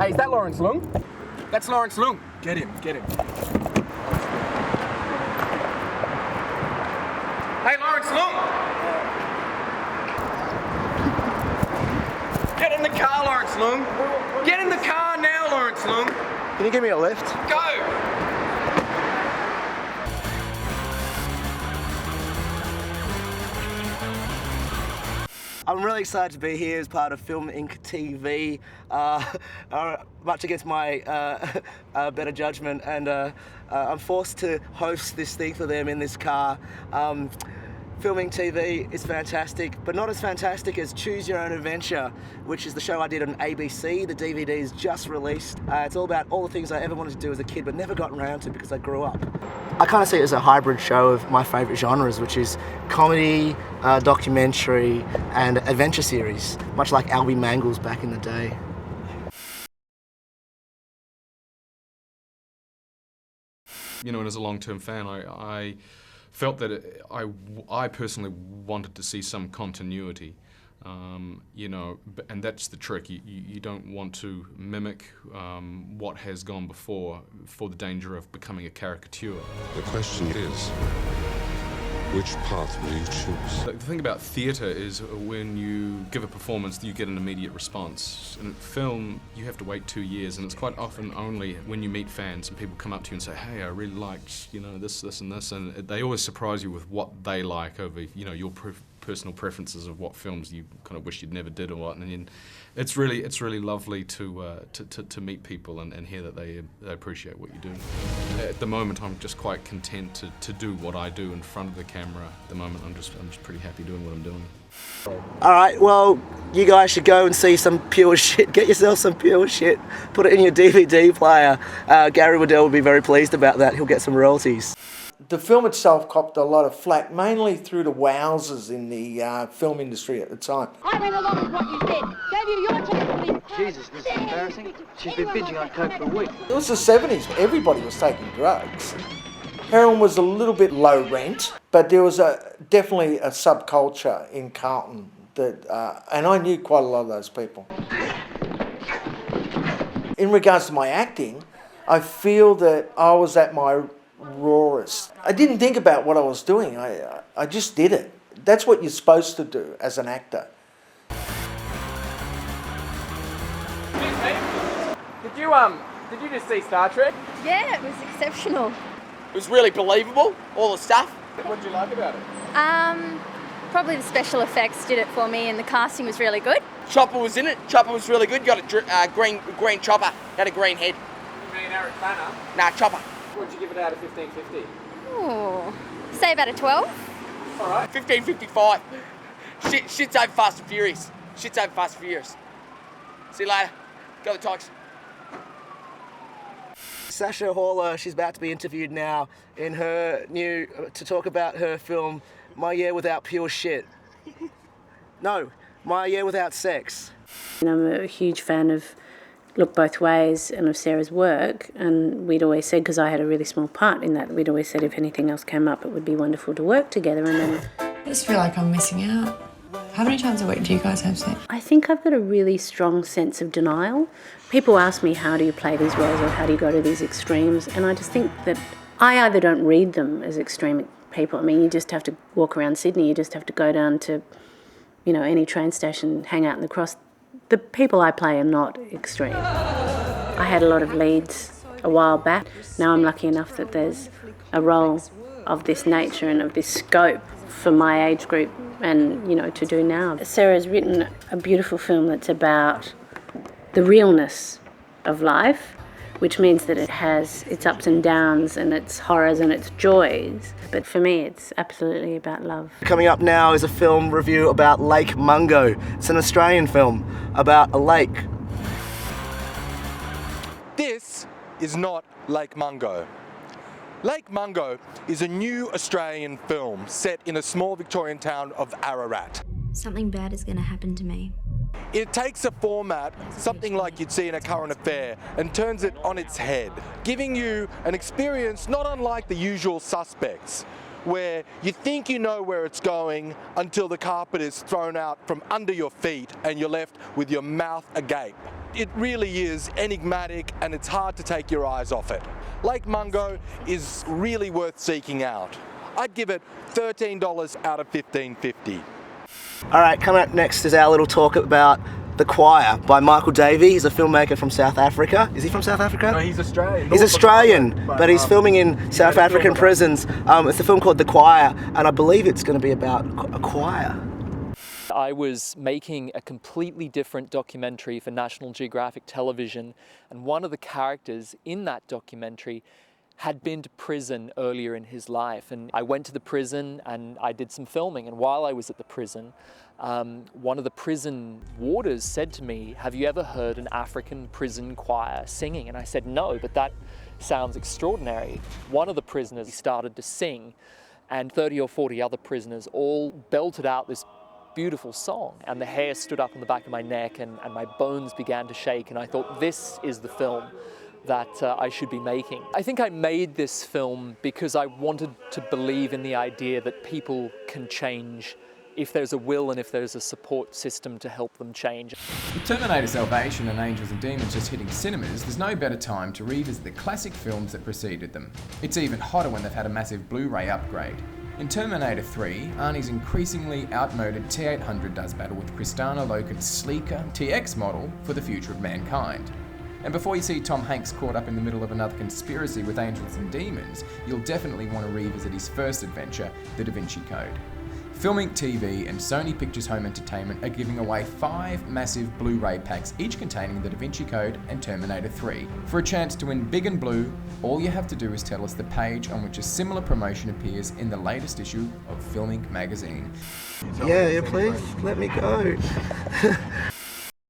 Hey, is that Lawrence Leung? That's Lawrence Leung. Get him, get him. Hey, Lawrence Leung! Get in the car, Lawrence Leung. Get in the car now, Lawrence Leung. Can you give me a lift? Go! I'm really excited to be here as part of FILMINK TV, much against my better judgment, and I'm forced to host this thing for them in this car. FILMINK TV is fantastic, but not as fantastic as Choose Your Own Adventure, which is the show I did on ABC. The DVD is just released. It's all about all the things I ever wanted to do as a kid, but never got around to because I grew up. I kind of see it as a hybrid show of my favourite genres, which is comedy, documentary, and adventure series, much like Albie Mangles back in the day. You know, and as a long-term fan, I felt that I personally wanted to see some continuity, you know, and that's the trick. You don't want to mimic what has gone before for the danger of becoming a caricature. The question is, which path will you choose? The thing about theatre is when you give a performance, you get an immediate response. In film, you have to wait 2 years, and it's quite often only when you meet fans and people come up to you and say, hey, I really liked, you know, this, and this, and they always surprise you with what they like over, you know, your personal preferences of what films you kind of wish you'd never did or what, and then it's really lovely to meet people and hear that they appreciate what you do. At the moment, I'm just quite content to do what I do in front of the camera. At the moment, I'm just pretty happy doing what I'm doing. All right, well, you guys should go and see some pure shit. Get yourself some pure shit. Put it in your DVD player. Gary Waddell would be very pleased about that. He'll get some royalties. The film itself copped a lot of flack, mainly through the wowsers in the film industry at the time. I went along with what you said. Gave you your chance to be... Jesus, this is embarrassing. She's been binging on coke for a week. It was the 70s. Everybody was taking drugs. Heroin was a little bit low rent, but there was definitely a subculture in Carlton that, and I knew quite a lot of those people. In regards to my acting, I feel that I was at my rawest. I didn't think about what I was doing. I just did it. That's what you're supposed to do as an actor. Did you just see Star Trek? Yeah, it was exceptional. It was really believable, all the stuff. What did you like about it? Probably the special effects did it for me, and the casting was really good. Chopper was in it. Chopper was really good. Got a green chopper. Had a green head. You mean Eric Banner? Nah, Chopper. What'd you give it out of 1550? Ooh, say about a 12. All right. 1555. Shit's over Fast and Furious. Shit's over Fast and Furious. See you later. Go the Tigers. Sacha Horler, she's about to be interviewed now in her to talk about her film, My Year Without Pure Shit. No, My Year Without Sex. And I'm a huge fan of Look Both Ways and of Sarah's work, and we'd always said, because I had a really small part in that, we'd always said if anything else came up it would be wonderful to work together. And then I just feel like I'm missing out. How many times a week do you guys have sex? I think I've got a really strong sense of denial. People ask me, how do you play these roles or how do you go to these extremes? And I just think that I either don't read them as extreme people. I mean, you just have to walk around Sydney, you just have to go down to, you know, any train station, hang out in the cross. The people I play are not extreme. I had a lot of leads a while back. Now I'm lucky enough that there's a role of this nature and of this scope for my age group and, you know, to do now. Sarah's written a beautiful film that's about the realness of life, which means that it has its ups and downs and its horrors and its joys. But for me, it's absolutely about love. Coming up now is a film review about Lake Mungo. It's an Australian film about a lake. This is not Lake Mungo. Lake Mungo is a new Australian film set in a small Victorian town of Ararat. Something bad is going to happen to me. It takes a format, something like you'd see in a current affair, and turns it on its head, giving you an experience not unlike The Usual Suspects, where you think you know where it's going until the carpet is thrown out from under your feet and you're left with your mouth agape. it really is enigmatic and it's hard to take your eyes off it. Lake Mungo is really worth seeking out. I'd give it $13 out of $15.50. All right, coming up next is our little talk about The Choir by Michael Davie. He's a filmmaker from South Africa. Is he from South Africa? No, he's Australian. He's Australian, but he's filming in South African prisons. It's a film called The Choir, and I believe it's going to be about a choir. I was making a completely different documentary for National Geographic Television, and one of the characters in that documentary had been to prison earlier in his life. And I went to the prison and I did some filming, and while I was at the prison, one of the prison warders said to me, "Have you ever heard an African prison choir singing?" And I said, "No, but that sounds extraordinary." One of the prisoners started to sing, and 30 or 40 other prisoners all belted out this beautiful song, and the hair stood up on the back of my neck and my bones began to shake, and I thought, this is the film that I should be making. I think I made this film because I wanted to believe in the idea that people can change if there's a will and if there's a support system to help them change. With Terminator Salvation and Angels and Demons just hitting cinemas, there's no better time to revisit the classic films that preceded them. It's even hotter when they've had a massive Blu-ray upgrade. In Terminator 3, Arnie's increasingly outmoded T-800 does battle with Kristanna Loken's sleeker TX model for the future of mankind. And before you see Tom Hanks caught up in the middle of another conspiracy with Angels and Demons, you'll definitely want to revisit his first adventure, The Da Vinci Code. FILMINK TV and Sony Pictures Home Entertainment are giving away 5 massive Blu-ray packs, each containing The Da Vinci Code and Terminator 3. For a chance to win big and blue, all you have to do is tell us the page on which a similar promotion appears in the latest issue of FILMINK magazine. Yeah, please, let me go.